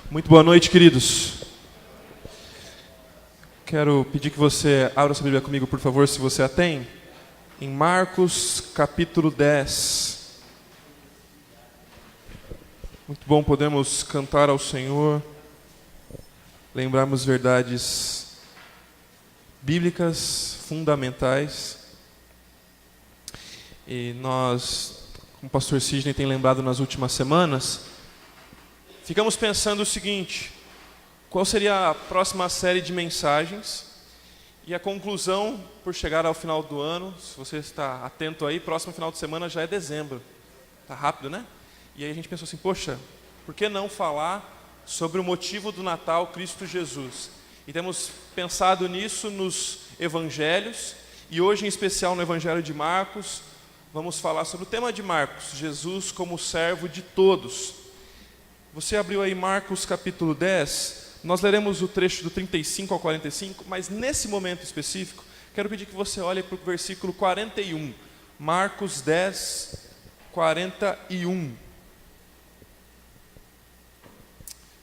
Muito boa noite, queridos. Quero pedir que você abra sua Bíblia comigo, por favor, se você a tem, em Marcos, capítulo 10. Muito bom podemos cantar ao Senhor, lembrarmos verdades bíblicas, fundamentais. E nós, como o pastor Sidney tem lembrado nas últimas semanas, ficamos pensando o seguinte: qual seria a próxima série de mensagens? E a conclusão, por chegar ao final do ano, se você está atento aí, próximo final de semana já é dezembro. Está rápido, né? E aí a gente pensou assim, poxa, por que não falar sobre o motivo do Natal, Cristo Jesus? E temos pensado nisso nos evangelhos, e hoje em especial no Evangelho de Marcos, vamos falar sobre o tema de Marcos, Jesus como servo de todos. Você abriu aí Marcos capítulo 10, nós leremos o trecho do 35 ao 45, mas nesse momento específico, quero pedir que você olhe para o versículo 41. Marcos 10, 41.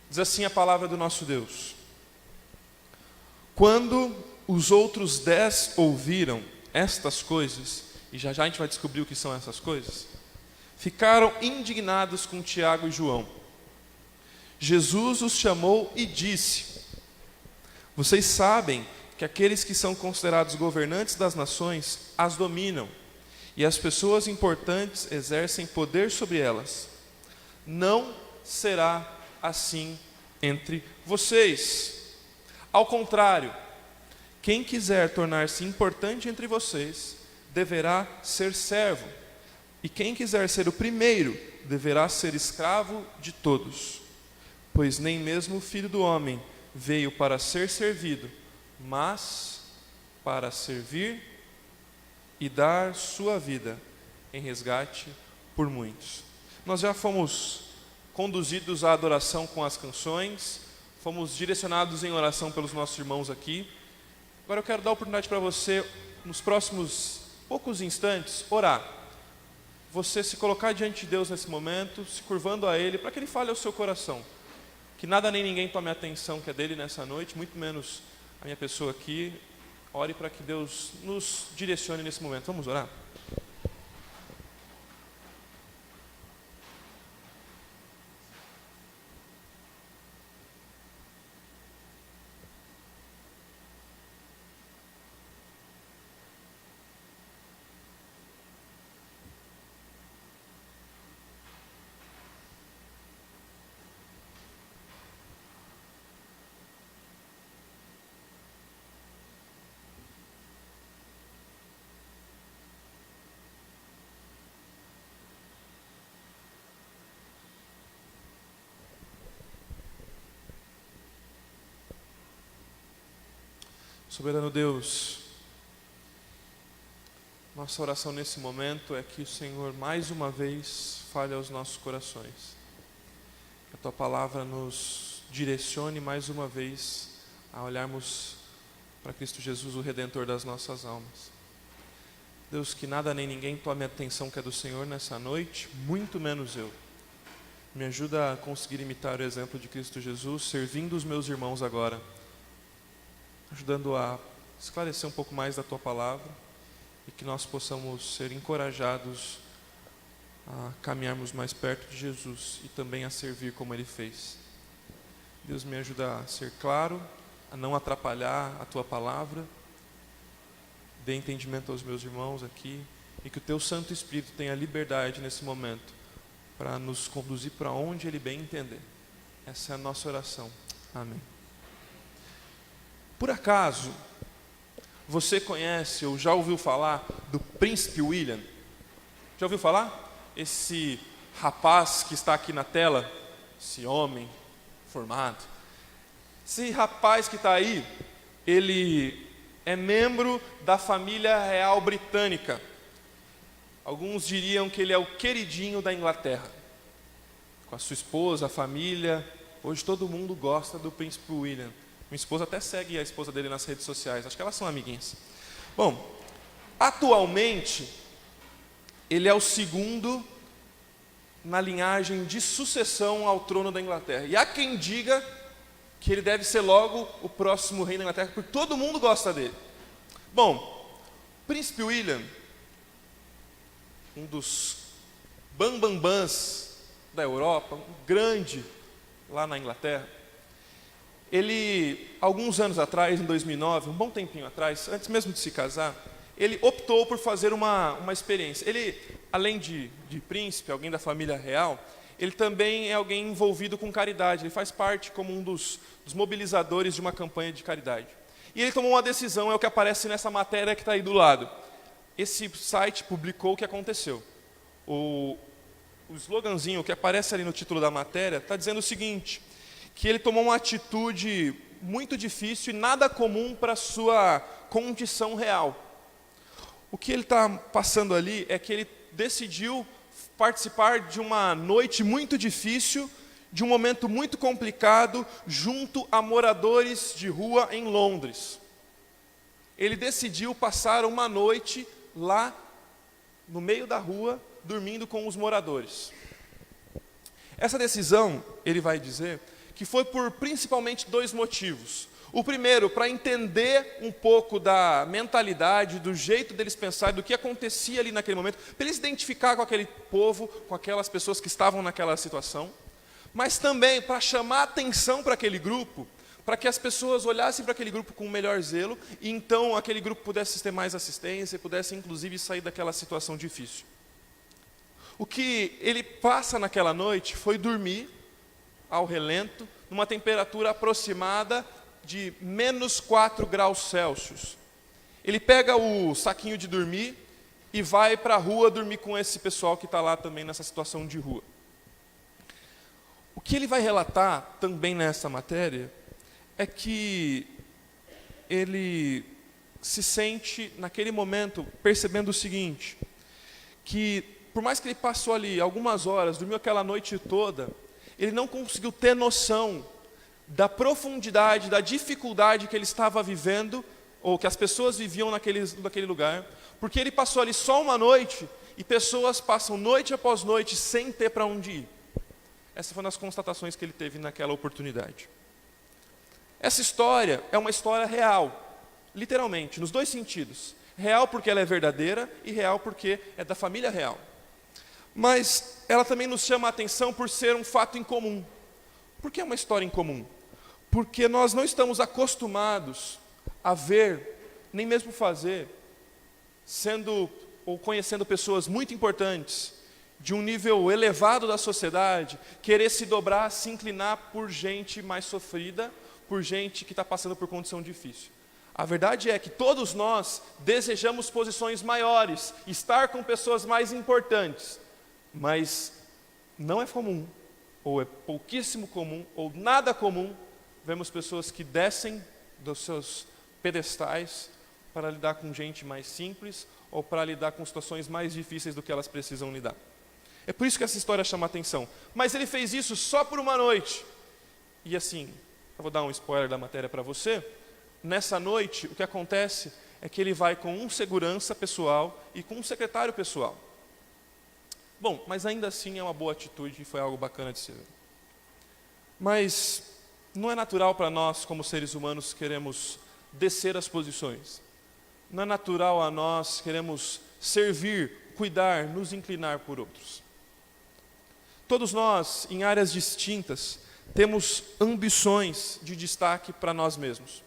Diz assim a palavra do nosso Deus: quando os outros 10 ouviram estas coisas, e já já a gente vai descobrir o que são essas coisas, ficaram indignados com Tiago e João. Jesus os chamou e disse: vocês sabem que aqueles que são considerados governantes das nações as dominam, e as pessoas importantes exercem poder sobre elas. Não será assim entre vocês. Ao contrário, quem quiser tornar-se importante entre vocês deverá ser servo, e quem quiser ser o primeiro deverá ser escravo de todos. Pois nem mesmo o Filho do Homem veio para ser servido, mas para servir e dar sua vida em resgate por muitos. Nós já fomos conduzidos à adoração com as canções, fomos direcionados em oração pelos nossos irmãos aqui. Agora eu quero dar a oportunidade para você, nos próximos poucos instantes, orar. Você se colocar diante de Deus nesse momento, se curvando a Ele, para que Ele fale ao seu coração. Que nada nem ninguém tome a atenção que é dele nessa noite, muito menos a minha pessoa aqui. Ore para que Deus nos direcione nesse momento. Vamos orar? Soberano Deus, nossa oração nesse momento é que o Senhor mais uma vez fale aos nossos corações. Que a Tua palavra nos direcione mais uma vez a olharmos para Cristo Jesus, o Redentor das nossas almas. Deus, que nada nem ninguém tome a atenção que é do Senhor nessa noite, muito menos eu. Me ajuda a conseguir imitar o exemplo de Cristo Jesus, servindo os meus irmãos agora, ajudando a esclarecer um pouco mais da Tua palavra e que nós possamos ser encorajados a caminharmos mais perto de Jesus e também a servir como Ele fez. Deus, me ajuda a ser claro, a não atrapalhar a Tua palavra, dê entendimento aos meus irmãos aqui e que o Teu Santo Espírito tenha liberdade nesse momento para nos conduzir para onde Ele bem entender. Essa é a nossa oração. Amém. Por acaso, você conhece ou já ouviu falar do Príncipe William? Já ouviu falar? Esse rapaz que está aqui na tela, esse homem formado. Esse rapaz que está aí, ele é membro da família real britânica. Alguns diriam que ele é o queridinho da Inglaterra. Com a sua esposa, a família. Hoje todo mundo gosta do Príncipe William. Minha esposa até segue a esposa dele nas redes sociais. Acho que elas são amiguinhas. Bom, atualmente, ele é o segundo na linhagem de sucessão ao trono da Inglaterra. E há quem diga que ele deve ser logo o próximo rei da Inglaterra, porque todo mundo gosta dele. Bom, o príncipe William, um dos bambambãs da Europa, um grande lá na Inglaterra, ele, alguns anos atrás, em 2009, um bom tempinho atrás, antes mesmo de se casar, ele optou por fazer uma experiência. Ele, além de príncipe, alguém da família real, ele também é alguém envolvido com caridade. Ele faz parte como um dos mobilizadores de uma campanha de caridade. E ele tomou uma decisão, é o que aparece nessa matéria que está aí do lado. Esse site publicou o que aconteceu. O sloganzinho que aparece ali no título da matéria está dizendo o seguinte, que ele tomou uma atitude muito difícil e nada comum para a sua condição real. O que ele está passando ali é que ele decidiu participar de uma noite muito difícil, de um momento muito complicado, junto a moradores de rua em Londres. Ele decidiu passar uma noite lá, no meio da rua, dormindo com os moradores. Essa decisão, ele vai dizer, que foi por principalmente 2 motivos. O primeiro, para entender um pouco da mentalidade, do jeito deles pensar, do que acontecia ali naquele momento, para ele se identificar com aquele povo, com aquelas pessoas que estavam naquela situação, mas também para chamar atenção para aquele grupo, para que as pessoas olhassem para aquele grupo com um melhor zelo, e então aquele grupo pudesse ter mais assistência, e pudesse inclusive sair daquela situação difícil. O que ele passa naquela noite foi dormir ao relento, numa temperatura aproximada de menos 4 graus Celsius. Ele pega o saquinho de dormir e vai para a rua dormir com esse pessoal que está lá também nessa situação de rua. O que ele vai relatar também nessa matéria é que ele se sente, naquele momento, percebendo o seguinte, que por mais que ele passou ali algumas horas, dormiu aquela noite toda, ele não conseguiu ter noção da profundidade, da dificuldade que ele estava vivendo, ou que as pessoas viviam naquele lugar, porque ele passou ali só uma noite, e pessoas passam noite após noite sem ter para onde ir. Essa foi uma das constatações que ele teve naquela oportunidade. Essa história é uma história real, literalmente, nos 2 sentidos. Real porque ela é verdadeira, e real porque é da família real. Mas ela também nos chama a atenção por ser um fato incomum. Por que é uma história incomum? Porque nós não estamos acostumados a ver, nem mesmo fazer, sendo ou conhecendo pessoas muito importantes, de um nível elevado da sociedade, querer se dobrar, se inclinar por gente mais sofrida, por gente que está passando por condição difícil. A verdade é que todos nós desejamos posições maiores, estar com pessoas mais importantes, mas não é comum, ou é pouquíssimo comum, ou nada comum, vemos pessoas que descem dos seus pedestais para lidar com gente mais simples, ou para lidar com situações mais difíceis do que elas precisam lidar. É por isso que essa história chama a atenção. Mas ele fez isso só por uma noite. E assim, eu vou dar um spoiler da matéria para você. Nessa noite, o que acontece é que ele vai com um segurança pessoal e com um secretário pessoal. Bom, mas ainda assim é uma boa atitude e foi algo bacana de se ver. Mas não é natural para nós, como seres humanos, queremos descer as posições. Não é natural a nós queremos servir, cuidar, nos inclinar por outros. Todos nós, em áreas distintas, temos ambições de destaque para nós mesmos.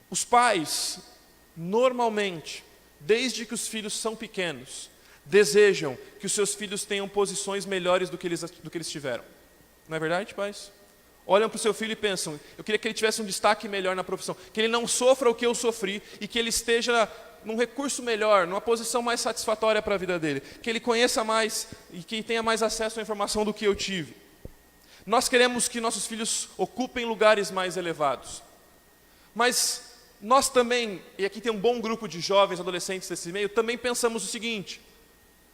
Os pais, normalmente, desde que os filhos são pequenos, desejam que os seus filhos tenham posições melhores do que eles tiveram. Não é verdade, pais? Olham para o seu filho e pensam, eu queria que ele tivesse um destaque melhor na profissão, que ele não sofra o que eu sofri e que ele esteja num recurso melhor, numa posição mais satisfatória para a vida dele, que ele conheça mais e que tenha mais acesso à informação do que eu tive. Nós queremos que nossos filhos ocupem lugares mais elevados. Mas nós também, e aqui tem um bom grupo de jovens, adolescentes desse meio, também pensamos o seguinte,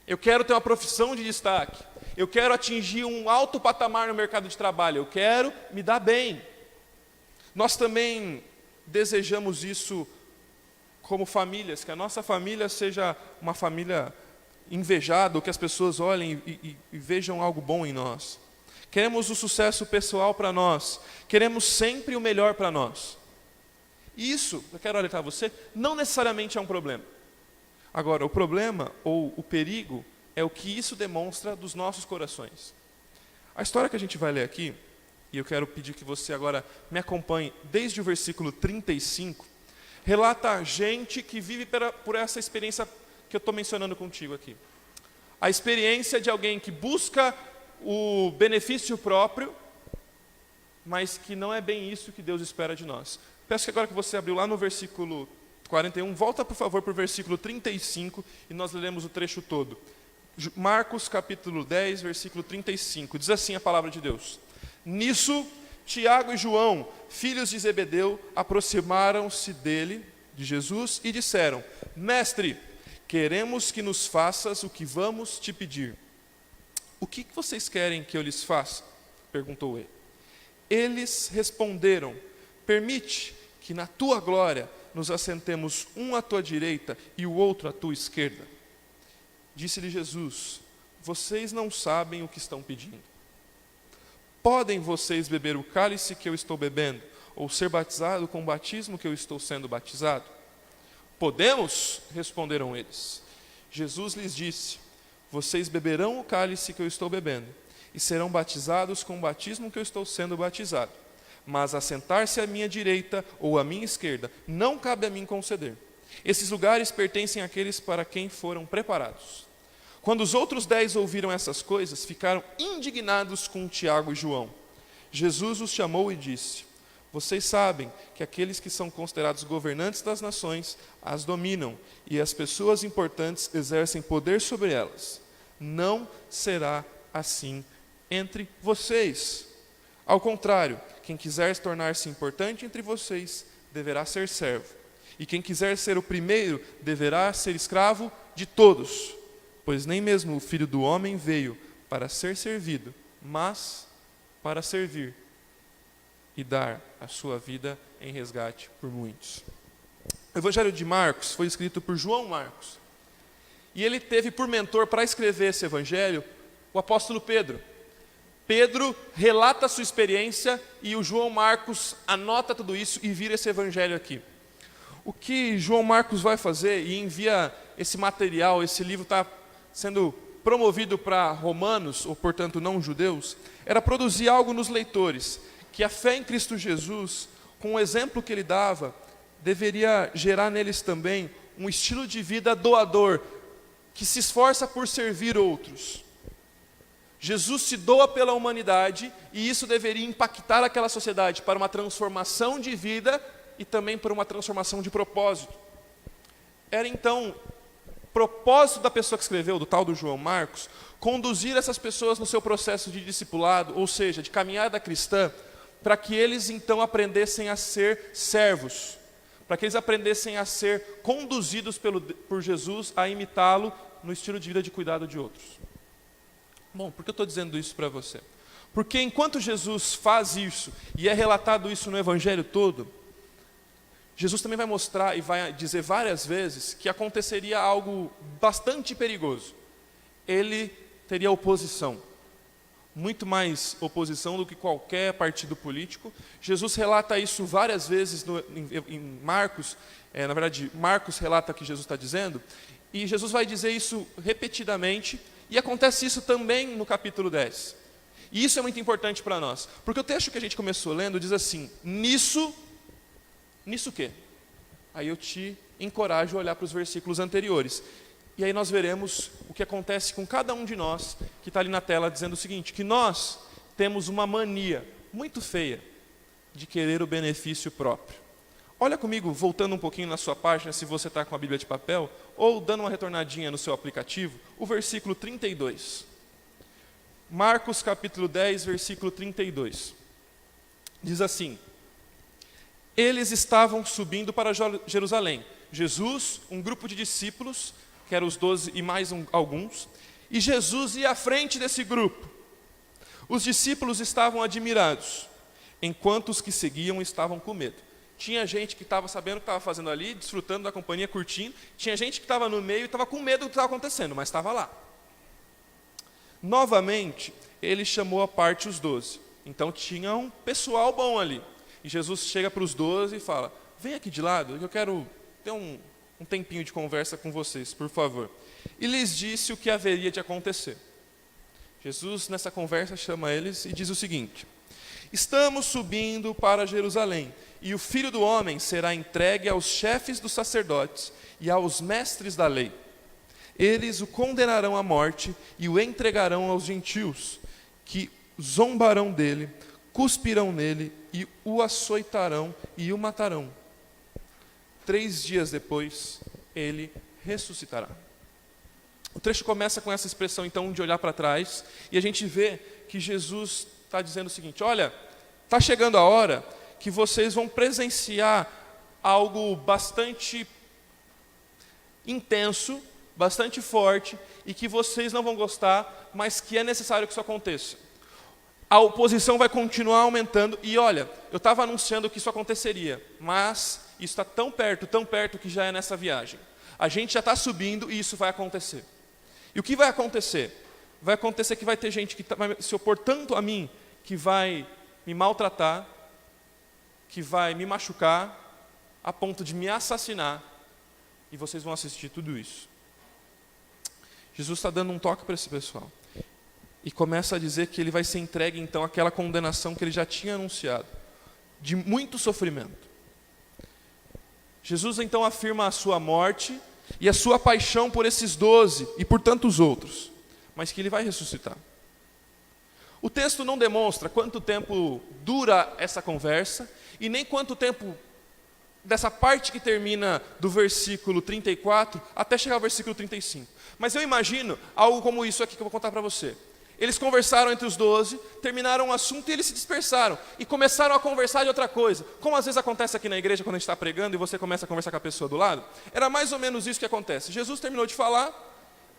eu quero ter uma profissão de destaque, eu quero atingir um alto patamar no mercado de trabalho, eu quero me dar bem. Nós também desejamos isso como famílias, que a nossa família seja uma família invejado, ou que as pessoas olhem e vejam algo bom em nós. Queremos o sucesso pessoal para nós. Queremos sempre o melhor para nós. E isso, eu quero alertar você, não necessariamente é um problema. Agora, o problema ou o perigo é o que isso demonstra dos nossos corações. A história que a gente vai ler aqui, e eu quero pedir que você agora me acompanhe desde o versículo 35, relata gente que vive por essa experiência que eu estou mencionando contigo aqui. A experiência de alguém que busca o benefício próprio, mas que não é bem isso que Deus espera de nós. Peço que agora que você abriu lá no versículo 41, volta por favor para o versículo 35 e nós leremos o trecho todo. Marcos capítulo 10, versículo 35, diz assim a palavra de Deus. Nisso, Tiago e João, filhos de Zebedeu, aproximaram-se dele, de Jesus, e disseram: Mestre, queremos que nos faças o que vamos te pedir. O que vocês querem que eu lhes faça? Perguntou ele. Eles responderam: Permite que na tua glória nos assentemos um à tua direita e o outro à tua esquerda. Disse-lhe Jesus: Vocês não sabem o que estão pedindo. Podem vocês beber o cálice que eu estou bebendo, ou ser batizado com o batismo que eu estou sendo batizado? Podemos, responderam eles. Jesus lhes disse: Vocês beberão o cálice que eu estou bebendo, e serão batizados com o batismo que eu estou sendo batizado. Mas assentar-se à minha direita ou à minha esquerda não cabe a mim conceder. Esses lugares pertencem àqueles para quem foram preparados. Quando os outros 10 ouviram essas coisas, ficaram indignados com Tiago e João. Jesus os chamou e disse: Vocês sabem que aqueles que são considerados governantes das nações as dominam, e as pessoas importantes exercem poder sobre elas. Não será assim entre vocês. Ao contrário, quem quiser tornar-se importante entre vocês deverá ser servo. E quem quiser ser o primeiro deverá ser escravo de todos. Pois nem mesmo o Filho do Homem veio para ser servido, mas para servir e dar a sua vida em resgate por muitos. O Evangelho de Marcos foi escrito por João Marcos. E ele teve por mentor para escrever esse Evangelho o apóstolo Pedro. Pedro relata a sua experiência e o João Marcos anota tudo isso e vira esse Evangelho aqui. O que João Marcos vai fazer e envia esse material, esse livro está sendo promovido para romanos, ou portanto não judeus, era produzir algo nos leitores, que a fé em Cristo Jesus, com o exemplo que ele dava, deveria gerar neles também um estilo de vida doador, que se esforça por servir outros. Jesus se doa pela humanidade, e isso deveria impactar aquela sociedade para uma transformação de vida e também para uma transformação de propósito. Era então propósito da pessoa que escreveu, do tal do João Marcos, conduzir essas pessoas no seu processo de discipulado, ou seja, de caminhada cristã, para que eles então aprendessem a ser servos, para que eles aprendessem a ser conduzidos por Jesus, a imitá-lo no estilo de vida de cuidado de outros. Bom, por que eu estou dizendo isso para você? Porque enquanto Jesus faz isso, e é relatado isso no Evangelho todo, Jesus também vai mostrar e vai dizer várias vezes que aconteceria algo bastante perigoso. Ele teria oposição, muito mais oposição do que qualquer partido político. Jesus relata isso várias vezes em Marcos, na verdade, Marcos relata o que Jesus está dizendo, e Jesus vai dizer isso repetidamente, e acontece isso também no capítulo 10. E isso é muito importante para nós, porque o texto que a gente começou lendo diz assim: nisso o quê? Aí eu te encorajo a olhar para os versículos anteriores. E aí nós veremos o que acontece com cada um de nós, que está ali na tela, dizendo o seguinte, que nós temos uma mania muito feia de querer o benefício próprio. Olha comigo, voltando um pouquinho na sua página, se você está com a Bíblia de papel, ou dando uma retornadinha no seu aplicativo, o versículo 32. Marcos capítulo 10, versículo 32. Diz assim: Eles estavam subindo para Jerusalém. Jesus, um grupo de discípulos, que eram os 12 e mais alguns, e Jesus ia à frente desse grupo. Os discípulos estavam admirados, enquanto os que seguiam estavam com medo. tinha gente que estava sabendo o que estava fazendo ali, desfrutando da companhia, curtindo, tinha gente que estava no meio e estava com medo do que estava acontecendo, mas estava lá. Novamente, ele chamou à parte os 12. Então tinha um pessoal bom ali. E Jesus chega para os 12 e fala: vem aqui de lado, que eu quero ter um tempinho de conversa com vocês, por favor. E lhes disse o que haveria de acontecer. Jesus, nessa conversa, chama eles e diz o seguinte: estamos subindo para Jerusalém, e o Filho do Homem será entregue aos chefes dos sacerdotes e aos mestres da lei. Eles o condenarão à morte e o entregarão aos gentios, que zombarão dele, cuspirão nele e o açoitarão e o matarão. 3 dias depois, ele ressuscitará. O trecho começa com essa expressão, então, de olhar para trás, e a gente vê que Jesus está dizendo o seguinte: olha, está chegando a hora que vocês vão presenciar algo bastante intenso, bastante forte, e que vocês não vão gostar, mas que é necessário que isso aconteça. A oposição vai continuar aumentando, e olha, eu estava anunciando que isso aconteceria, mas isso está tão perto que já é nessa viagem. A gente já está subindo e isso vai acontecer. E o que vai acontecer? Vai acontecer que vai ter gente que vai se opor tanto a mim, que vai me maltratar, que vai me machucar, a ponto de me assassinar, e vocês vão assistir tudo isso. Jesus está dando um toque para esse pessoal. E começa a dizer que ele vai ser entregue, então, àquela condenação que ele já tinha anunciado, de muito sofrimento. Jesus, então, afirma a sua morte e a sua paixão por esses 12 e por tantos outros, mas que ele vai ressuscitar. O texto não demonstra quanto tempo dura essa conversa e nem quanto tempo dessa parte que termina do versículo 34 até chegar ao versículo 35. Mas eu imagino algo como isso aqui que eu vou contar para você. Eles conversaram entre os 12, terminaram o assunto e eles se dispersaram. E começaram a conversar de outra coisa. Como às vezes acontece aqui na igreja quando a gente está pregando e você começa a conversar com a pessoa do lado. Era mais ou menos isso que acontece. Jesus terminou de falar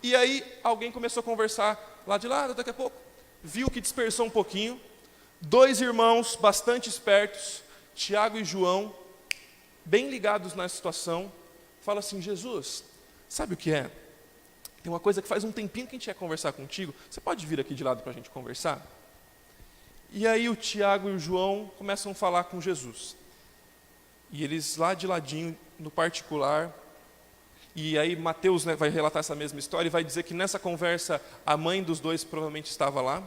e aí alguém começou a conversar lá de lado, daqui a pouco. Viu que dispersou um pouquinho. 2 irmãos bastante espertos, Tiago e João, bem ligados na situação, falam assim: Jesus, sabe o que é? Tem uma coisa que faz um tempinho que a gente quer conversar contigo. Você pode vir aqui de lado para a gente conversar? E aí o Tiago e o João começam a falar com Jesus. E eles lá de ladinho, no particular. E aí Mateus, vai relatar essa mesma história e vai dizer que nessa conversa a mãe dos 2 provavelmente estava lá.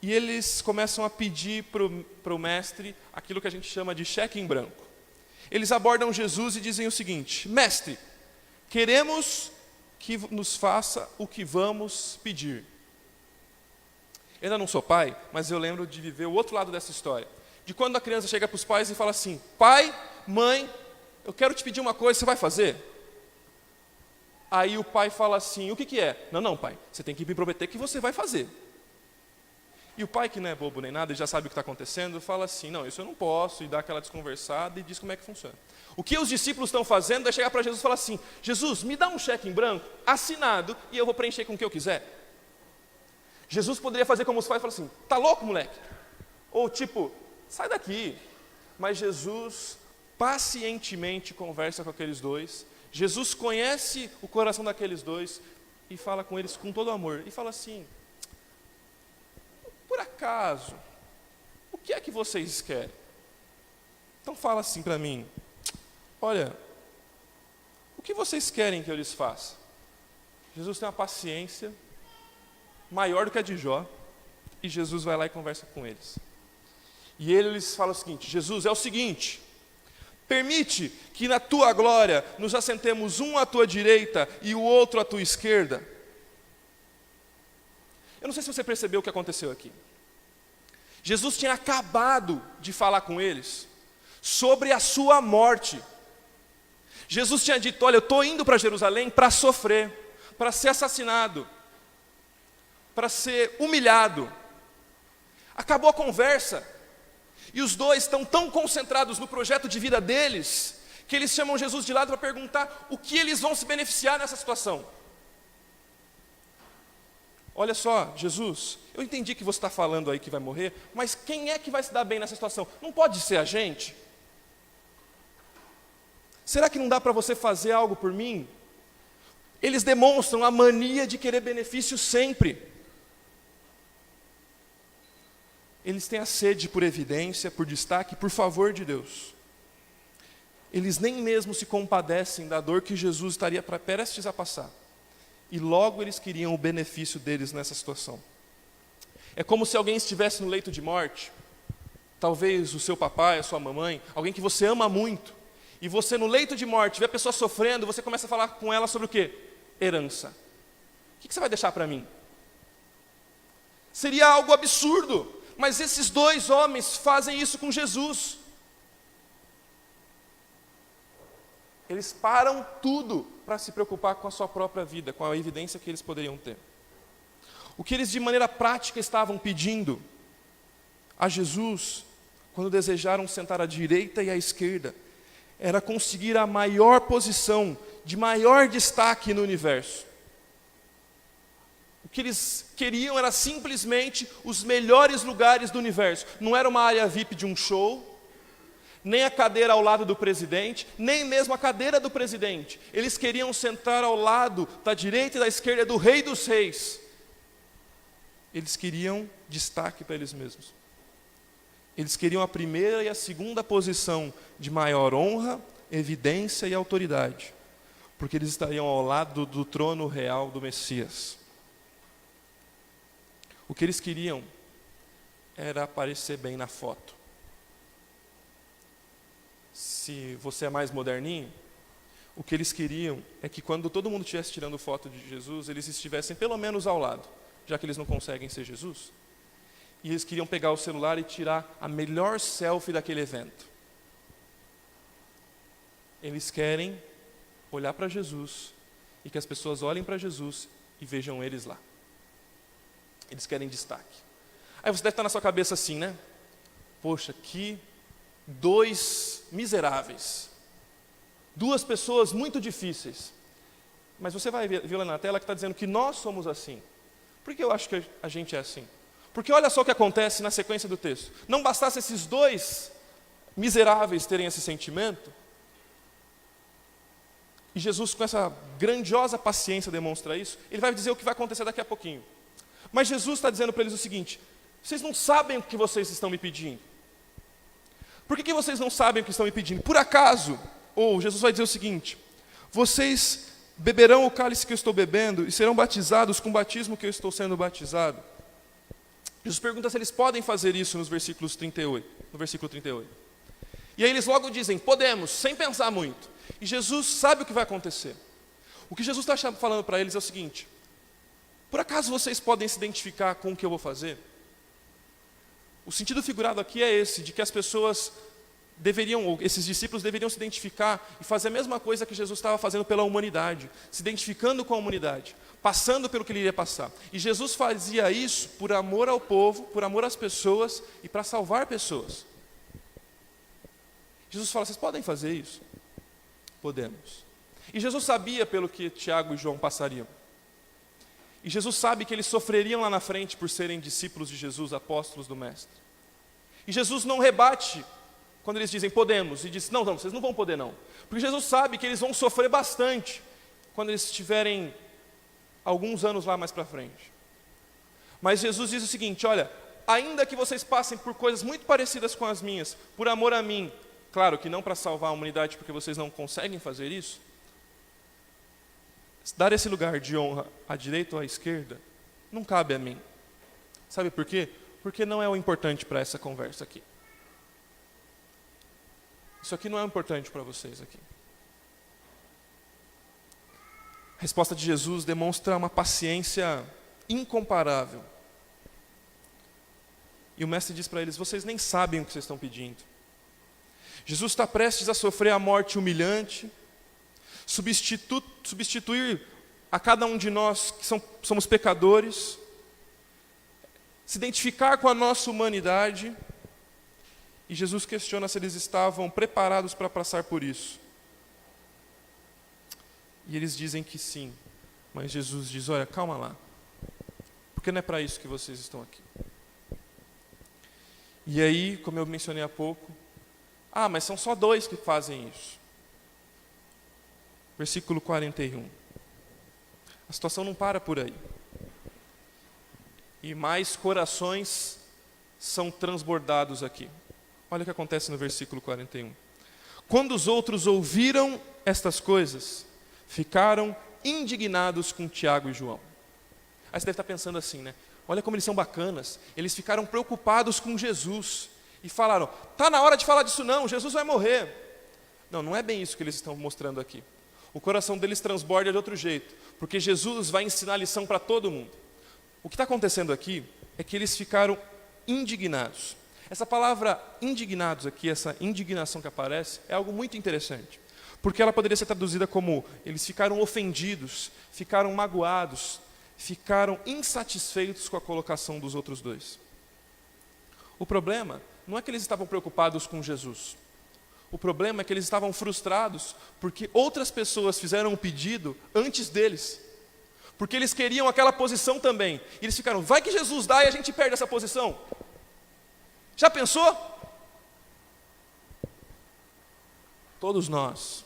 E eles começam a pedir para o mestre aquilo que a gente chama de cheque em branco. Eles abordam Jesus e dizem o seguinte: mestre, queremos que nos faça o que vamos pedir. Eu ainda não sou pai, mas eu lembro de viver o outro lado dessa história. De quando a criança chega para os pais e fala assim: pai, mãe, eu quero te pedir uma coisa, você vai fazer? Aí o pai fala assim: o que é? Não, pai, você tem que me prometer que você vai fazer. E o pai, que não é bobo nem nada, ele já sabe o que está acontecendo, fala assim: não, isso eu não posso, e dá aquela desconversada e diz como é que funciona. O que os discípulos estão fazendo é chegar para Jesus e falar assim: Jesus, me dá um cheque em branco, assinado, e eu vou preencher com o que eu quiser. Jesus poderia fazer como os pais e falar assim: tá louco, moleque? Ou tipo, sai daqui. Mas Jesus pacientemente conversa com aqueles 2. Jesus conhece o coração daqueles 2 e fala com eles com todo amor. E fala assim: por acaso, o que é que vocês querem? Então fala assim para mim: olha, o que vocês querem que eu lhes faça? Jesus tem uma paciência maior do que a de Jó, e Jesus vai lá e conversa com eles. E ele lhes fala o seguinte: Jesus, é o seguinte, permite que na tua glória nos assentemos um à tua direita e o outro à tua esquerda. Eu não sei se você percebeu o que aconteceu aqui. Jesus tinha acabado de falar com eles sobre a sua morte. Jesus tinha dito: olha, eu estou indo para Jerusalém para sofrer, para ser assassinado, para ser humilhado. Acabou a conversa. E os 2 estão tão concentrados no projeto de vida deles, que eles chamam Jesus de lado para perguntar o que eles vão se beneficiar nessa situação. Olha só, Jesus, eu entendi que você está falando aí que vai morrer, mas quem é que vai se dar bem nessa situação? Não pode ser a gente? Será que não dá para você fazer algo por mim? Eles demonstram a mania de querer benefício sempre. Eles têm a sede por evidência, por destaque, por favor de Deus. Eles nem mesmo se compadecem da dor que Jesus estaria prestes a passar. E logo eles queriam o benefício deles nessa situação. É como se alguém estivesse no leito de morte, talvez o seu papai, a sua mamãe, alguém que você ama muito, e você no leito de morte, vê a pessoa sofrendo, você começa a falar com ela sobre o quê? Herança. O que você vai deixar para mim? Seria algo absurdo, mas esses dois homens fazem isso com Jesus. Eles param tudo para se preocupar com a sua própria vida, com a evidência que eles poderiam ter. O que eles de maneira prática estavam pedindo a Jesus, quando desejaram sentar à direita e à esquerda, era conseguir a maior posição, de maior destaque no universo. O que eles queriam era simplesmente os melhores lugares do universo. Não era uma área VIP de um show, nem a cadeira ao lado do presidente, nem mesmo a cadeira do presidente. Eles queriam sentar ao lado da direita e da esquerda do Rei dos Reis. Eles queriam destaque para eles mesmos. Eles queriam a primeira e a segunda posição de maior honra, evidência e autoridade, porque eles estariam ao lado do trono real do Messias. O que eles queriam era aparecer bem na foto. Se você é mais moderninho, o que eles queriam é que quando todo mundo estivesse tirando foto de Jesus, eles estivessem pelo menos ao lado, já que eles não conseguem ser Jesus. E eles queriam pegar o celular e tirar a melhor selfie daquele evento. Eles querem olhar para Jesus e que as pessoas olhem para Jesus e vejam eles lá. Eles querem destaque. Aí você deve estar na sua cabeça assim, né? Poxa, que dois miseráveis. Duas pessoas muito difíceis. Mas você vai ver lá na tela que está dizendo que nós somos assim. Por que eu acho que a gente é assim? Porque olha só o que acontece na sequência do texto. Não bastasse esses dois miseráveis terem esse sentimento, e Jesus, com essa grandiosa paciência, demonstra isso, ele vai dizer o que vai acontecer daqui a pouquinho. Mas Jesus está dizendo para eles o seguinte: vocês não sabem o que vocês estão me pedindo. Por que vocês não sabem o que estão me pedindo? Por acaso, ou Jesus vai dizer o seguinte: vocês beberão o cálice que eu estou bebendo e serão batizados com o batismo que eu estou sendo batizado? Jesus pergunta se eles podem fazer isso nos versículos 38, no versículo 38. E aí eles logo dizem: podemos, sem pensar muito. E Jesus sabe o que vai acontecer. O que Jesus está falando para eles é o seguinte: por acaso vocês podem se identificar com o que eu vou fazer? O sentido figurado aqui é esse, de que as pessoas deveriam, ou esses discípulos deveriam se identificar e fazer a mesma coisa que Jesus estava fazendo pela humanidade, se identificando com a humanidade, passando pelo que ele iria passar. E Jesus fazia isso por amor ao povo, por amor às pessoas e para salvar pessoas. Jesus fala: vocês podem fazer isso? Podemos. E Jesus sabia pelo que Tiago e João passariam. E Jesus sabe que eles sofreriam lá na frente por serem discípulos de Jesus, apóstolos do Mestre. E Jesus não rebate quando eles dizem podemos, e diz: não, vocês não vão poder não. Porque Jesus sabe que eles vão sofrer bastante quando eles estiverem alguns anos lá mais para frente. Mas Jesus diz o seguinte: olha, ainda que vocês passem por coisas muito parecidas com as minhas, por amor a mim, claro que não para salvar a humanidade, porque vocês não conseguem fazer isso, dar esse lugar de honra à direita ou à esquerda não cabe a mim. Sabe por quê? Porque não é o importante para essa conversa aqui. Isso aqui não é importante para vocês aqui. A resposta de Jesus demonstra uma paciência incomparável. E o mestre diz para eles: vocês nem sabem o que vocês estão pedindo. Jesus está prestes a sofrer a morte humilhante, substituir a cada um de nós que somos pecadores, se identificar com a nossa humanidade. E Jesus questiona se eles estavam preparados para passar por isso. E eles dizem que sim. Mas Jesus diz: olha, calma lá. Porque não é para isso que vocês estão aqui. E aí, como eu mencionei há pouco, mas são só dois que fazem isso. versículo 41. A situação não para por aí. E mais corações são transbordados aqui. Olha o que acontece no versículo 41. Quando os outros ouviram estas coisas, ficaram indignados com Tiago e João. Aí você deve estar pensando assim, né? Olha como eles são bacanas. Eles ficaram preocupados com Jesus e falaram: está na hora de falar disso não, Jesus vai morrer. Não, não é bem isso que eles estão mostrando aqui. O coração deles transborda de outro jeito, porque Jesus vai ensinar lição para todo mundo. O que está acontecendo aqui é que eles ficaram indignados. Essa palavra indignados aqui, essa indignação que aparece, é algo muito interessante, porque ela poderia ser traduzida como: eles ficaram ofendidos, ficaram magoados, ficaram insatisfeitos com a colocação dos outros dois. O problema não é que eles estavam preocupados com Jesus. O problema é que eles estavam frustrados porque outras pessoas fizeram um pedido antes deles. Porque eles queriam aquela posição também. E eles ficaram: vai que Jesus dá e a gente perde essa posição. Já pensou? Todos nós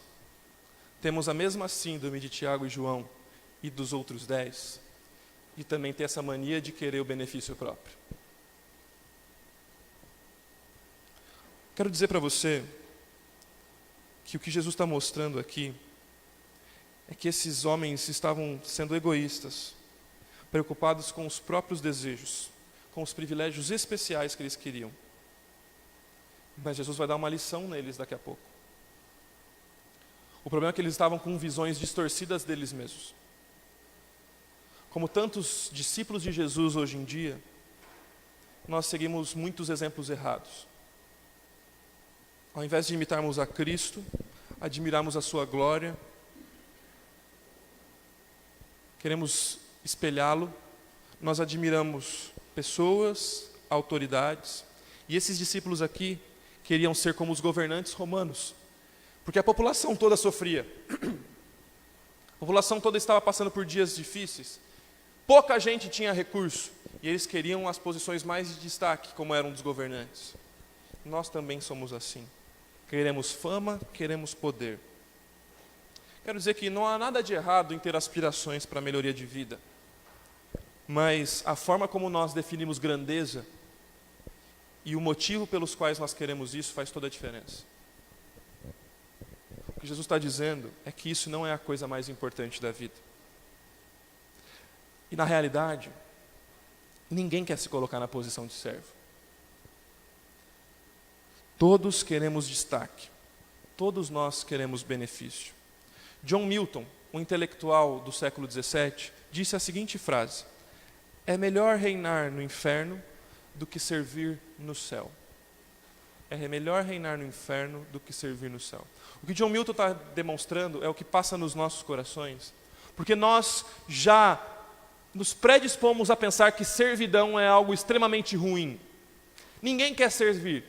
temos a mesma síndrome de Tiago e João e dos outros 10. E também tem essa mania de querer o benefício próprio. Quero dizer para você que o que Jesus está mostrando aqui é que esses homens estavam sendo egoístas, preocupados com os próprios desejos, com os privilégios especiais que eles queriam. Mas Jesus vai dar uma lição neles daqui a pouco. O problema é que eles estavam com visões distorcidas deles mesmos. Como tantos discípulos de Jesus hoje em dia, nós seguimos muitos exemplos errados. Ao invés de imitarmos a Cristo, admirarmos a sua glória, queremos espelhá-lo, nós admiramos pessoas, autoridades, e esses discípulos aqui queriam ser como os governantes romanos, porque a população toda sofria, a população toda estava passando por dias difíceis, pouca gente tinha recurso, e eles queriam as posições mais de destaque, como eram dos governantes. Nós também somos assim. Queremos fama, queremos poder. Quero dizer que não há nada de errado em ter aspirações para a melhoria de vida, mas a forma como nós definimos grandeza e o motivo pelos quais nós queremos isso faz toda a diferença. O que Jesus está dizendo é que isso não é a coisa mais importante da vida. E na realidade, ninguém quer se colocar na posição de servo. Todos queremos destaque. Todos nós queremos benefício. John Milton, um intelectual do século XVII, disse a seguinte frase: é melhor reinar no inferno do que servir no céu. É melhor reinar no inferno do que servir no céu. O que John Milton está demonstrando é o que passa nos nossos corações, porque nós já nos predispomos a pensar que servidão é algo extremamente ruim. Ninguém quer servir.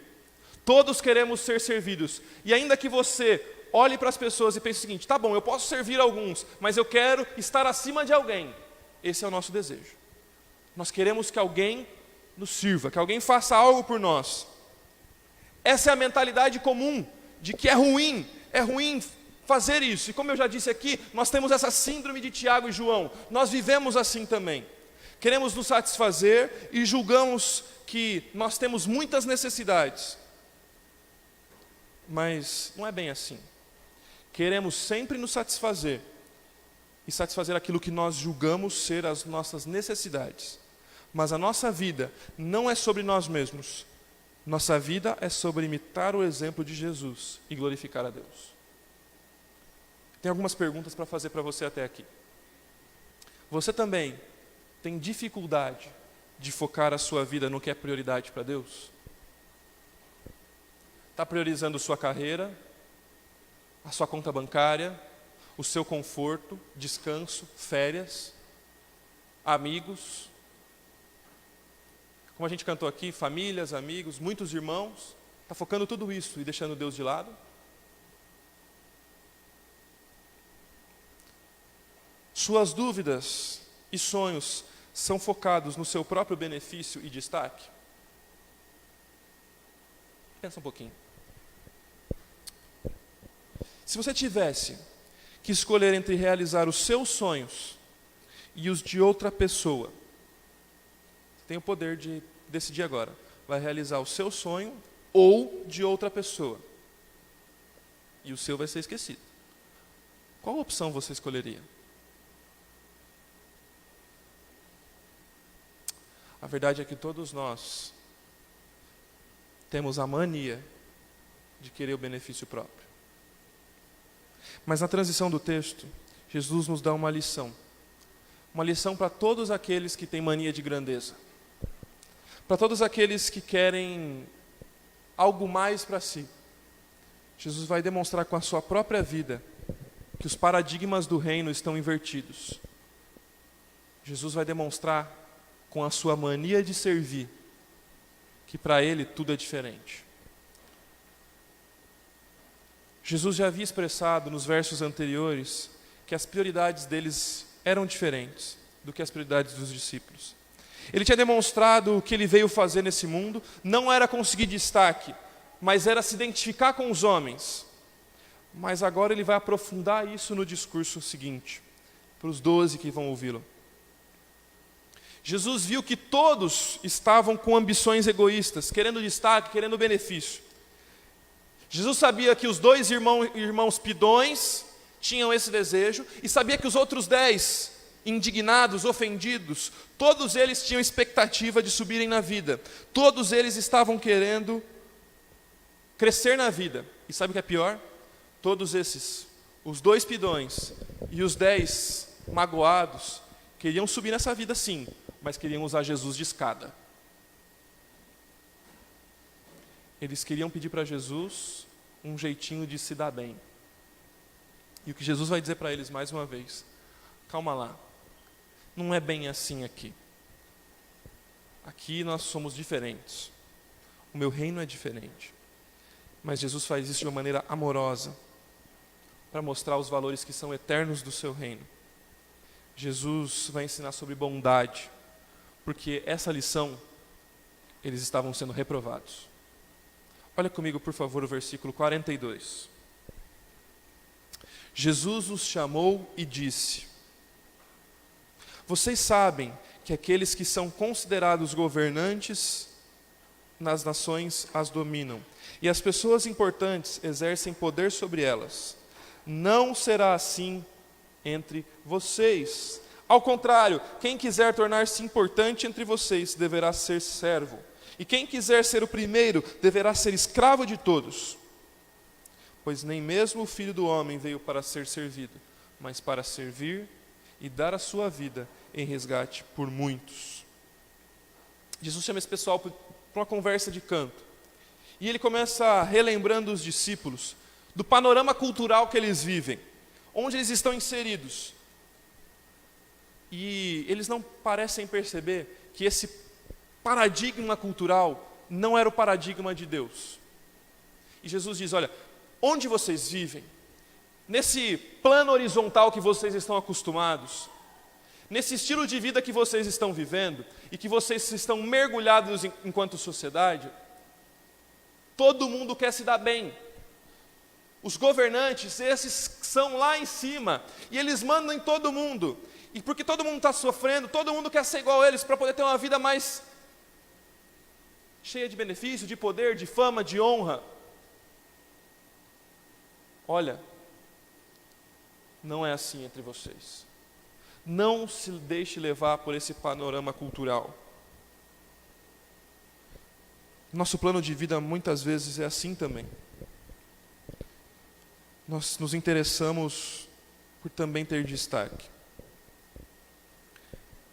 Todos queremos ser servidos. E ainda que você olhe para as pessoas e pense o seguinte: tá bom, eu posso servir alguns, mas eu quero estar acima de alguém. Esse é o nosso desejo. Nós queremos que alguém nos sirva, que alguém faça algo por nós. Essa é a mentalidade comum de que é ruim fazer isso. E como eu já disse aqui, nós temos essa síndrome de Tiago e João. Nós vivemos assim também. Queremos nos satisfazer e julgamos que nós temos muitas necessidades. Mas não é bem assim. Queremos sempre nos satisfazer e satisfazer aquilo que nós julgamos ser as nossas necessidades. Mas a nossa vida não é sobre nós mesmos. Nossa vida é sobre imitar o exemplo de Jesus e glorificar a Deus. Tem algumas perguntas para fazer para você até aqui. Você também tem dificuldade de focar a sua vida no que é prioridade para Deus? Está priorizando sua carreira, a sua conta bancária, o seu conforto, descanso, férias, amigos? Como a gente cantou aqui, famílias, amigos, muitos irmãos. Está focando tudo isso e deixando Deus de lado? Suas dúvidas e sonhos são focados no seu próprio benefício e destaque? Pensa um pouquinho. Se você tivesse que escolher entre realizar os seus sonhos e os de outra pessoa, você tem o poder de decidir agora. Vai realizar o seu sonho ou de outra pessoa. E o seu vai ser esquecido. Qual opção você escolheria? A verdade é que todos nós temos a mania de querer o benefício próprio. Mas na transição do texto, Jesus nos dá uma lição. Uma lição para todos aqueles que têm mania de grandeza. Para todos aqueles que querem algo mais para si. Jesus vai demonstrar com a sua própria vida que os paradigmas do reino estão invertidos. Jesus vai demonstrar com a sua mania de servir que para ele tudo é diferente. Jesus já havia expressado nos versos anteriores que as prioridades deles eram diferentes do que as prioridades dos discípulos. Ele tinha demonstrado o que ele veio fazer nesse mundo, não era conseguir destaque, mas era se identificar com os homens. Mas agora ele vai aprofundar isso no discurso seguinte, para os 12 que vão ouvi-lo. Jesus viu que todos estavam com ambições egoístas, querendo destaque, querendo benefício. Jesus sabia que os 2 irmãos pidões tinham esse desejo, e sabia que os outros 10, indignados, ofendidos, todos eles tinham expectativa de subirem na vida. Todos eles estavam querendo crescer na vida. E sabe o que é pior? Todos esses, os 2 pidões e os 10 magoados, queriam subir nessa vida sim, mas queriam usar Jesus de escada. Eles queriam pedir para Jesus um jeitinho de se dar bem. E o que Jesus vai dizer para eles mais uma vez: calma lá, não é bem assim aqui. Aqui nós somos diferentes. O meu reino é diferente. Mas Jesus faz isso de uma maneira amorosa, para mostrar os valores que são eternos do seu reino. Jesus vai ensinar sobre bondade, porque essa lição, eles estavam sendo reprovados. Olha comigo, por favor, o versículo 42. Jesus os chamou e disse: vocês sabem que aqueles que são considerados governantes nas nações as dominam, e as pessoas importantes exercem poder sobre elas. Não será assim entre vocês. Ao contrário, quem quiser tornar-se importante entre vocês deverá ser servo. E quem quiser ser o primeiro deverá ser escravo de todos. Pois nem mesmo o Filho do Homem veio para ser servido, mas para servir e dar a sua vida em resgate por muitos. Jesus chama esse pessoal para uma conversa de canto. E ele começa relembrando os discípulos do panorama cultural que eles vivem, onde eles estão inseridos. E eles não parecem perceber que esse paradigma cultural não era o paradigma de Deus. E Jesus diz: olha, onde vocês vivem, nesse plano horizontal que vocês estão acostumados, nesse estilo de vida que vocês estão vivendo e que vocês estão mergulhados enquanto sociedade, todo mundo quer se dar bem. Os governantes, esses são lá em cima, e eles mandam em todo mundo. E porque todo mundo está sofrendo, todo mundo quer ser igual a eles para poder ter uma vida mais cheia de benefício, de poder, de fama, de honra. Olha, não é assim entre vocês. Não se deixe levar por esse panorama cultural. Nosso plano de vida muitas vezes é assim também. Nós nos interessamos por também ter destaque.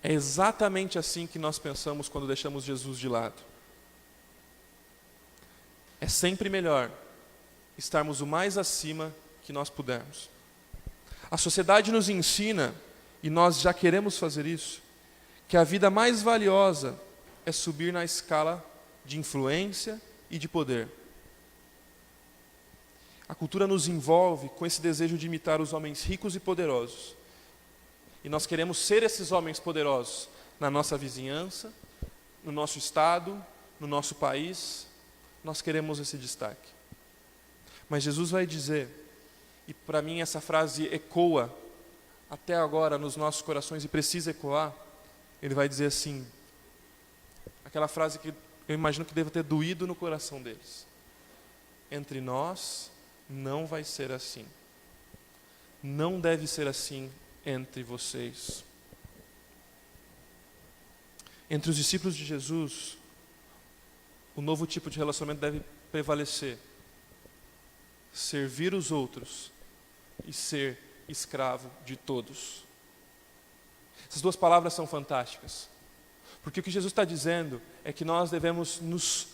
É exatamente assim que nós pensamos quando deixamos Jesus de lado. É sempre melhor estarmos o mais acima que nós pudermos. A sociedade nos ensina, e nós já queremos fazer isso, que a vida mais valiosa é subir na escala de influência e de poder. A cultura nos envolve com esse desejo de imitar os homens ricos e poderosos. E nós queremos ser esses homens poderosos na nossa vizinhança, no nosso estado, no nosso país. Nós queremos esse destaque. Mas Jesus vai dizer: e para mim essa frase ecoa até agora nos nossos corações e precisa ecoar, ele vai dizer assim, aquela frase que eu imagino que deva ter doído no coração deles: entre nós não vai ser assim. Não deve ser assim entre vocês. Entre os discípulos de Jesus, o novo tipo de relacionamento deve prevalecer: servir os outros e ser escravo de todos. Essas duas palavras são fantásticas, porque o que Jesus está dizendo é que nós devemos nos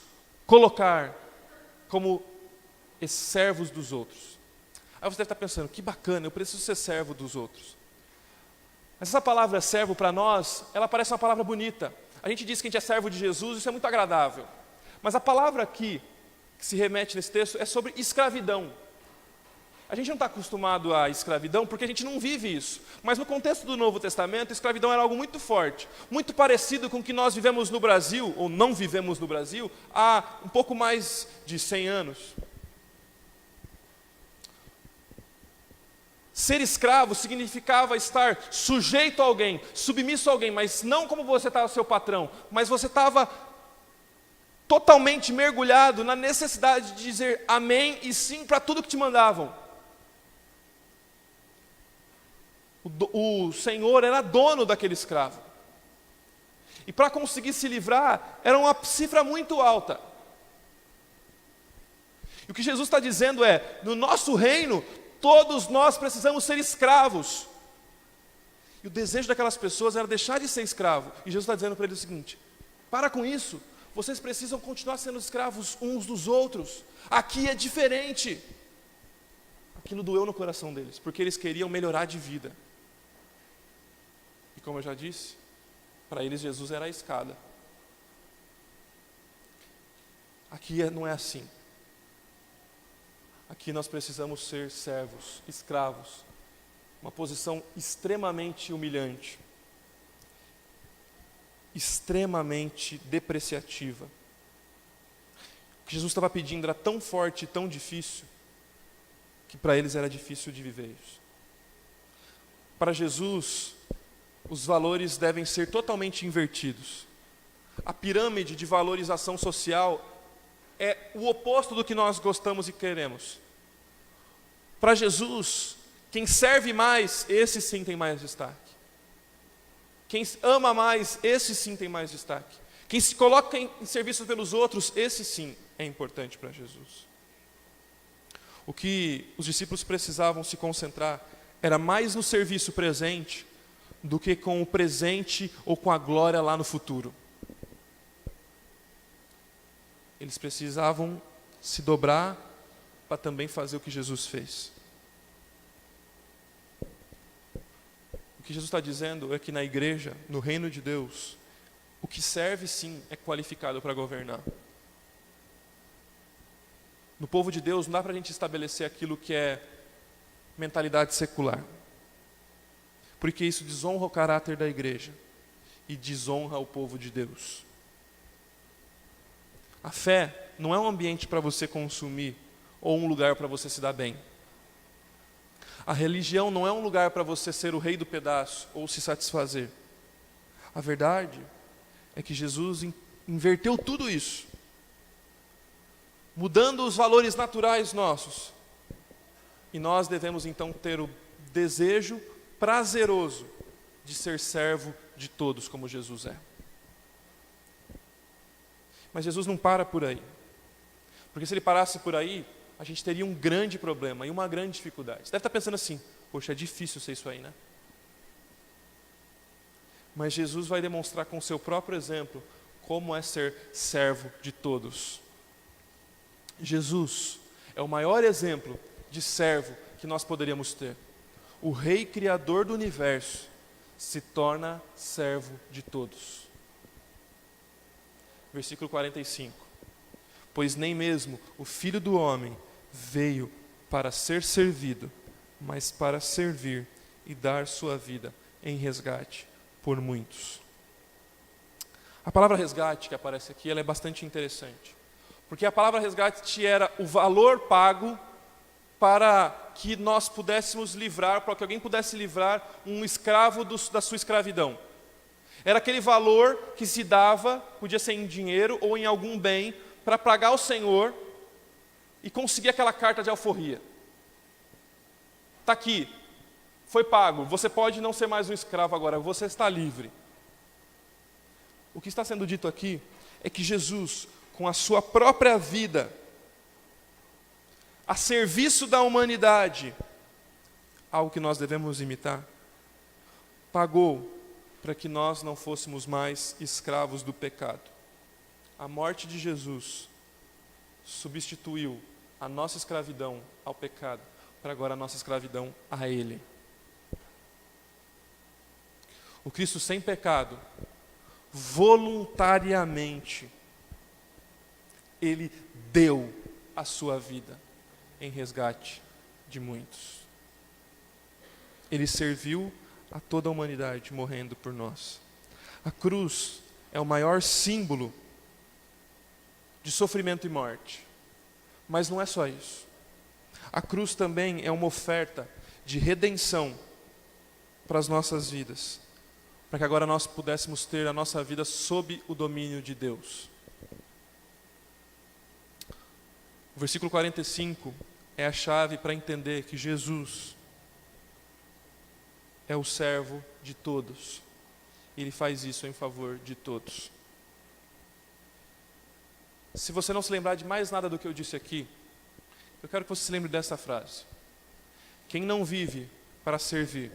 colocar como servos dos outros. Aí você deve estar pensando, que bacana, eu preciso ser servo dos outros. Mas essa palavra servo para nós, ela parece uma palavra bonita. A gente diz que a gente é servo de Jesus, isso é muito agradável. Mas a palavra aqui, que se remete nesse texto, é sobre escravidão. A gente não está acostumado à escravidão porque a gente não vive isso. Mas no contexto do Novo Testamento, a escravidão era algo muito forte, muito parecido com o que nós vivemos no Brasil, ou não vivemos no Brasil, há um pouco mais de 100 anos. Ser escravo significava estar sujeito a alguém, submisso a alguém, mas não como você estava seu patrão, mas você estava totalmente mergulhado na necessidade de dizer amém e sim para tudo que te mandavam. O Senhor era dono daquele escravo. E para conseguir se livrar, era uma cifra muito alta. E o que Jesus está dizendo é, no nosso reino, todos nós precisamos ser escravos. E o desejo daquelas pessoas era deixar de ser escravo. E Jesus está dizendo para eles o seguinte: para com isso, vocês precisam continuar sendo escravos uns dos outros. Aqui é diferente. Aquilo doeu no coração deles, porque eles queriam melhorar de vida. E como eu já disse, para eles Jesus era a escada. Aqui não é assim. Aqui nós precisamos ser servos, escravos, uma posição extremamente humilhante, extremamente depreciativa. O que Jesus estava pedindo era tão forte e tão difícil, que para eles era difícil de viver isso. Para Jesus, os valores devem ser totalmente invertidos. A pirâmide de valorização social é o oposto do que nós gostamos e queremos. Para Jesus, quem serve mais, esse sim tem mais destaque. Quem ama mais, esse sim tem mais destaque. Quem se coloca em serviço pelos outros, esse sim é importante para Jesus. O que os discípulos precisavam se concentrar era mais no serviço presente do que com o presente ou com a glória lá no futuro. Eles precisavam se dobrar para também fazer o que Jesus fez. O que Jesus está dizendo é que na igreja, no reino de Deus, o que serve sim é qualificado para governar. No povo de Deus não dá para a gente estabelecer aquilo que é mentalidade secular, porque isso desonra o caráter da igreja e desonra o povo de Deus. A fé não é um ambiente para você consumir ou um lugar para você se dar bem. A religião não é um lugar para você ser o rei do pedaço ou se satisfazer. A verdade é que Jesus inverteu tudo isso, mudando os valores naturais nossos. E nós devemos então ter o desejo prazeroso de ser servo de todos como Jesus é. Mas Jesus não para por aí. Porque se ele parasse por aí, a gente teria um grande problema e uma grande dificuldade. Você deve estar pensando assim, poxa, é difícil ser isso aí, né? Mas Jesus vai demonstrar com o seu próprio exemplo como é ser servo de todos. Jesus é o maior exemplo de servo que nós poderíamos ter. O Rei Criador do Universo se torna servo de todos. Versículo 45. Pois nem mesmo o Filho do Homem veio para ser servido, mas para servir e dar sua vida em resgate por muitos. A palavra resgate que aparece aqui, ela é bastante interessante. Porque a palavra resgate era o valor pago para que nós pudéssemos livrar, para que alguém pudesse livrar um escravo da sua escravidão. Era aquele valor que se dava, podia ser em dinheiro ou em algum bem, para pagar o Senhor e conseguir aquela carta de alforria. Está aqui, foi pago, você pode não ser mais um escravo agora, você está livre. O que está sendo dito aqui é que Jesus, com a sua própria vida, a serviço da humanidade, algo que nós devemos imitar, pagou para que nós não fôssemos mais escravos do pecado. A morte de Jesus substituiu a nossa escravidão ao pecado, para agora a nossa escravidão a Ele. O Cristo sem pecado, voluntariamente, Ele deu a sua vida em resgate de muitos. Ele serviu a toda a humanidade, morrendo por nós. A cruz é o maior símbolo de sofrimento e morte. Mas não é só isso. A cruz também é uma oferta de redenção para as nossas vidas, para que agora nós pudéssemos ter a nossa vida sob o domínio de Deus. O versículo 45 é a chave para entender que Jesus é o servo de todos. Ele faz isso em favor de todos. Se você não se lembrar de mais nada do que eu disse aqui, eu quero que você se lembre dessa frase. Quem não vive para servir,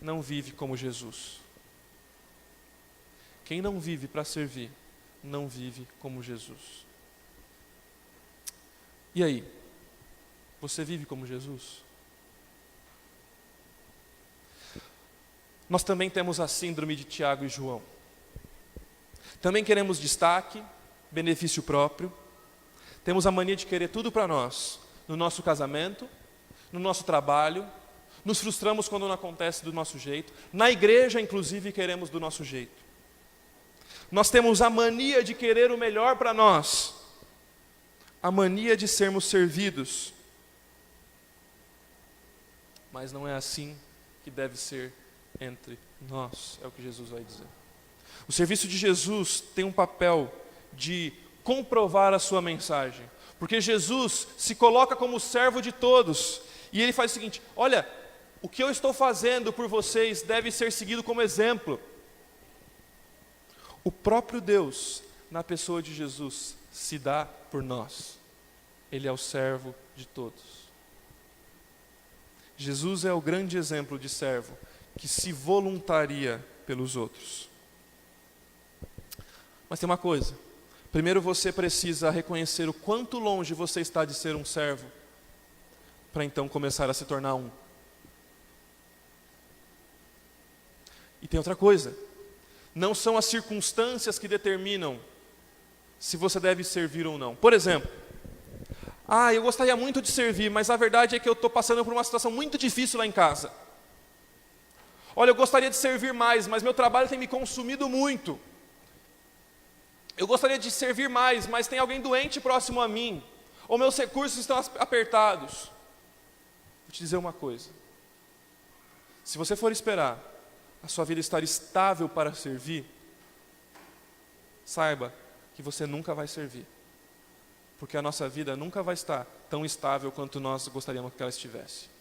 não vive como Jesus. Quem não vive para servir, não vive como Jesus. E aí? Você vive como Jesus? Nós também temos a síndrome de Tiago e João. Também queremos destaque, benefício próprio. Temos a mania de querer tudo para nós, no nosso casamento, no nosso trabalho. Nos frustramos quando não acontece do nosso jeito. Na igreja, inclusive, queremos do nosso jeito. Nós temos a mania de querer o melhor para nós. A mania de sermos servidos. Mas não é assim que deve ser entre nós, é o que Jesus vai dizer. O serviço de Jesus tem um papel de comprovar a sua mensagem, porque Jesus se coloca como servo de todos, e ele faz o seguinte: olha, o que eu estou fazendo por vocês deve ser seguido como exemplo. O próprio Deus, na pessoa de Jesus, se dá por nós. Ele é o servo de todos. Jesus é o grande exemplo de servo que se voluntaria pelos outros. Mas tem uma coisa. Primeiro você precisa reconhecer o quanto longe você está de ser um servo, para então começar a se tornar um. E tem outra coisa. Não são as circunstâncias que determinam se você deve servir ou não. Por exemplo, eu gostaria muito de servir, mas a verdade é que eu estou passando por uma situação muito difícil lá em casa. Olha, eu gostaria de servir mais, mas meu trabalho tem me consumido muito. Eu gostaria de servir mais, mas tem alguém doente próximo a mim. Ou meus recursos estão apertados. Vou te dizer uma coisa. Se você for esperar a sua vida estar estável para servir, saiba que você nunca vai servir. Porque a nossa vida nunca vai estar tão estável quanto nós gostaríamos que ela estivesse.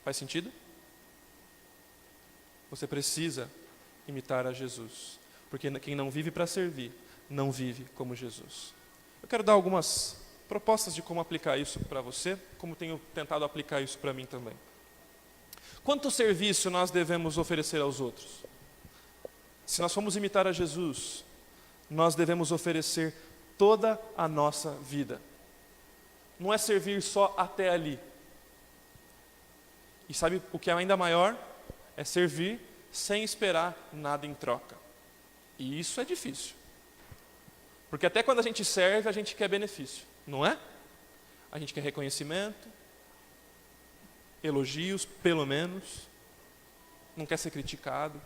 Faz sentido? Você precisa imitar a Jesus. Porque quem não vive para servir, não vive como Jesus. Eu quero dar algumas propostas de como aplicar isso para você, como tenho tentado aplicar isso para mim também. Quanto serviço nós devemos oferecer aos outros? Se nós formos imitar a Jesus, nós devemos oferecer toda a nossa vida. Não é servir só até ali. E sabe o que é ainda maior? É servir sem esperar nada em troca. E isso é difícil. Porque até quando a gente serve, a gente quer benefício, não é? A gente quer reconhecimento, elogios, pelo menos. Não quer ser criticado.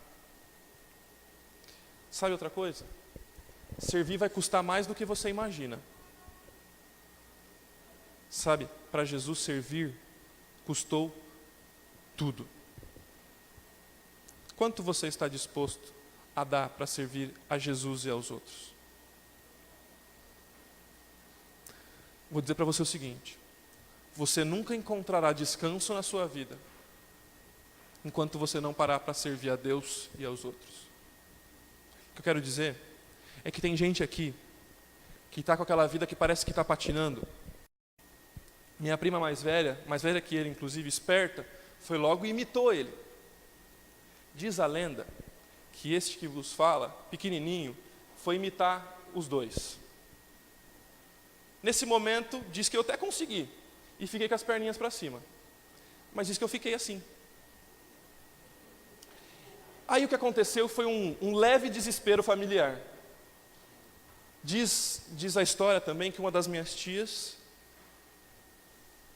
Sabe outra coisa? Servir vai custar mais do que você imagina. Sabe, para Jesus servir, custou tudo. Quanto você está disposto a dar para servir a Jesus e aos outros? Vou dizer para você o seguinte: você nunca encontrará descanso na sua vida enquanto você não parar para servir a Deus e aos outros. O que eu quero dizer é que tem gente aqui que está com aquela vida que parece que está patinando. Minha prima mais velha que ele, inclusive, esperta, foi logo e imitou ele. Diz a lenda que este que vos fala, pequenininho, foi imitar os dois. Nesse momento, diz que eu até consegui, e fiquei com as perninhas para cima. Mas diz que eu fiquei assim. Aí o que aconteceu foi um leve desespero familiar. Diz a história também que uma das minhas tias,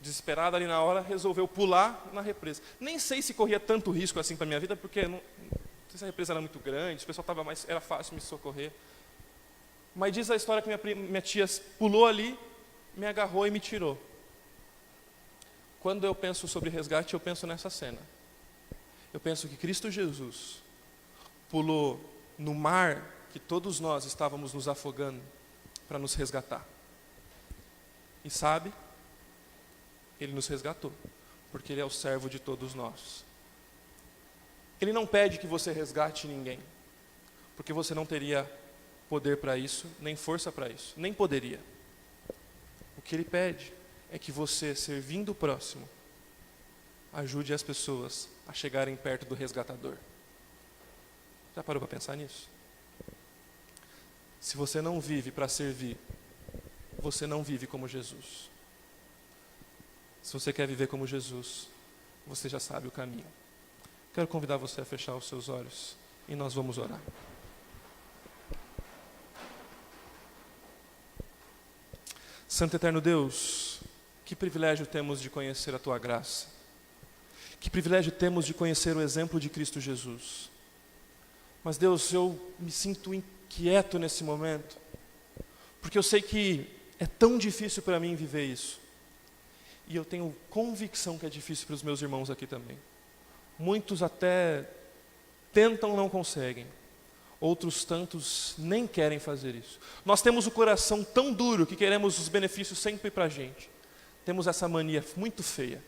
desesperada ali na hora, resolveu pular na represa. Nem sei se corria tanto risco assim para a minha vida, porque não sei se a represa era muito grande, o pessoal era fácil me socorrer. Mas diz a história que minha tia pulou ali, me agarrou e me tirou. Quando eu penso sobre resgate, eu penso nessa cena. Eu penso que Cristo Jesus pulou no mar que todos nós estávamos nos afogando para nos resgatar. E sabe, Ele nos resgatou, porque Ele é o servo de todos nós. Ele não pede que você resgate ninguém, porque você não teria poder para isso, nem força para isso, nem poderia. O que Ele pede é que você, servindo o próximo, ajude as pessoas a chegarem perto do resgatador. Já parou para pensar nisso? Se você não vive para servir, você não vive como Jesus. Se você quer viver como Jesus, você já sabe o caminho. Quero convidar você a fechar os seus olhos e nós vamos orar. Santo Eterno Deus, que privilégio temos de conhecer a Tua graça. Que privilégio temos de conhecer o exemplo de Cristo Jesus. Mas Deus, eu me sinto inquieto nesse momento, porque eu sei que é tão difícil para mim viver isso. E eu tenho convicção que é difícil para os meus irmãos aqui também. Muitos até tentam, não conseguem. Outros tantos nem querem fazer isso. Nós temos o coração tão duro que queremos os benefícios sempre para a gente. Temos essa mania muito feia.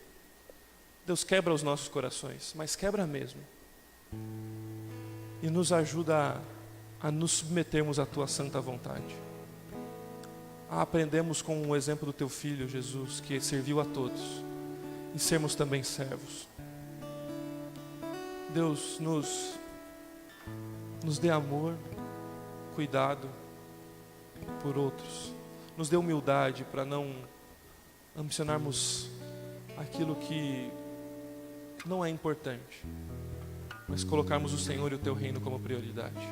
Deus, quebra os nossos corações, mas quebra mesmo. E nos ajuda a nos submetermos à Tua santa vontade. A aprendermos com o exemplo do Teu Filho, Jesus, que serviu a todos, e sermos também servos. Deus, nos dê amor, cuidado por outros. Nos dê humildade para não ambicionarmos aquilo que não é importante, mas colocarmos o Senhor e o Teu reino como prioridade.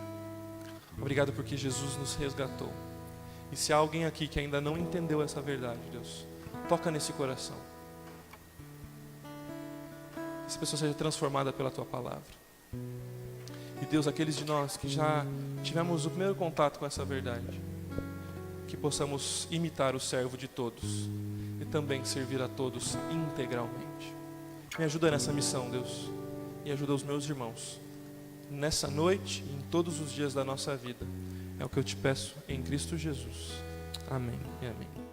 Obrigado porque Jesus nos resgatou. E se há alguém aqui que ainda não entendeu essa verdade, Deus, toca nesse coração. Essa pessoa seja transformada pela Tua palavra. E Deus, aqueles de nós que já tivemos o primeiro contato com essa verdade, que possamos imitar o servo de todos e também servir a todos integralmente. Me ajuda nessa missão, Deus, e ajuda os meus irmãos, nessa noite e em todos os dias da nossa vida. É o que eu te peço em Cristo Jesus. Amém e amém.